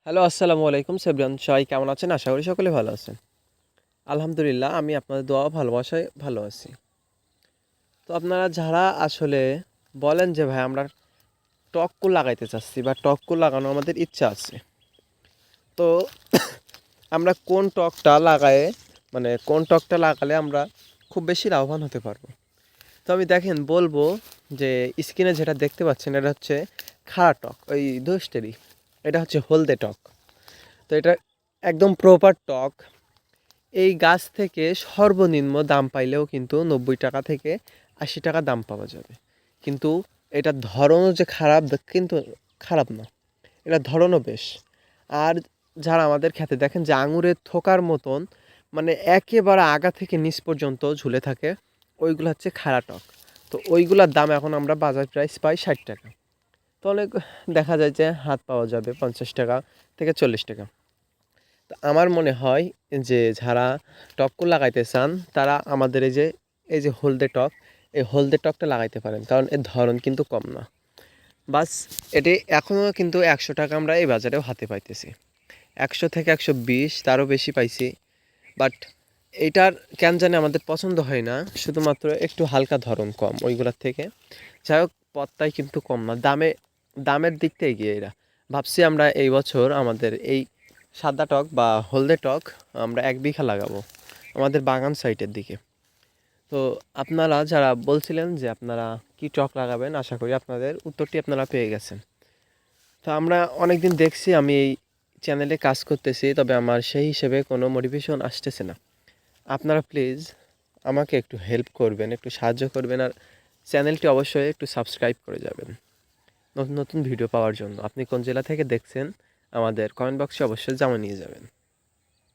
Hello, আসসালামু আলাইকুম সেবরান। সবাই কেমন আছেন? আশা করি সকলে ভালো আছেন। আলহামদুলিল্লাহ, আমি আপনাদের দোয়া ও ভালোবাসায় ভালো আছি। তো আপনারা যারা আসলে বলেন যে ভাই আমরা টক কুল লাগাইতে চাচ্ছি বা টক কুল লাগানো আমাদের ইচ্ছা আছে। তো আমরা কোন টকটা লাগায়ে মানে কোন টকটা লাগালে আমরা খুব বেশি লাভবান হতে পারবো? তো আমি দেখেন বলবো যে স্ক্রিনে যেটা দেখতে পাচ্ছেন এটা হচ্ছে খাড়া টক, ওই দোস্টেরই। এটা হচ্ছে হলদে টক। তো এটা একদম প্রপার টক। এই গাছ থেকে সর্বনিম্ন দাম পাইলেও কিন্তু ৯০ টাকা থেকে ৮০ টাকা দাম পাওয়া যাবে। কিন্তু এটার ধরনও যে খারাপ কিন্তু খারাপ না, এটার ধরনও বেশ। আর যারা আমাদের খেতে দেখেন যে আঙুরের থোকার মতন, মানে একেবারে আগা থেকে নিচ পর্যন্ত ঝুলে থাকে, ওইগুলো হচ্ছে খাড়া টক। তো ওইগুলোর দাম এখন আমরা বাজার প্রাইস পাই ৬০ টাকা। তো অনেক দেখা যায় যে হাত পাওয়া যাবে ৫০ টাকা থেকে ৪০ টাকা। তো আমার মনে হয় যে যারা টকও লাগাইতে চান তারা আমাদের এই যে হলদে টক, এই হলদে টকটা লাগাইতে পারেন, কারণ এর ধরন কিন্তু কম না। বাস এটি এখনও কিন্তু ১০০ টাকা আমরা এই বাজারেও হাতে পাইতেছি, ১০০ থেকে ১২০, তারও বেশি পাইছি। বাট এইটার কেন জানি আমাদের পছন্দ হয় না, শুধুমাত্র একটু হালকা ধরন কম ওইগুলোর থেকে। যাই হোক, পথটাই কিন্তু কম না, দামের দিক থেকে এগিয়ে এরা। ভাবছি আমরা এই বছর আমাদের এই সাদা টক বা হলদে টক আমরা ১ বিঘা লাগাবো আমাদের বাগান সাইটের দিকে। তো আপনারা যারা বলছিলেন যে আপনারা কি টক লাগাবেন, আশা করি আপনাদের উত্তরটি আপনারা পেয়ে গেছেন। তো আমরা অনেক দিন দেখছি আমি এই চ্যানেলে কাজ করতেছি, তবে আমার সেই হিসেবে কোনো মোটিভেশন আসতেছে না। আপনারা প্লিজ আমাকে একটু হেল্প করবেন, একটু সাহায্য করবেন, আর চ্যানেলটি অবশ্যই একটু সাবস্ক্রাইব করে যাবেন নতুন নতুন ভিডিও পাওয়ার জন্য। আপনি কোন জেলা থেকে দেখছেন আমাদের কমেন্ট বক্সে অবশ্যই জানিয়ে যাবেন।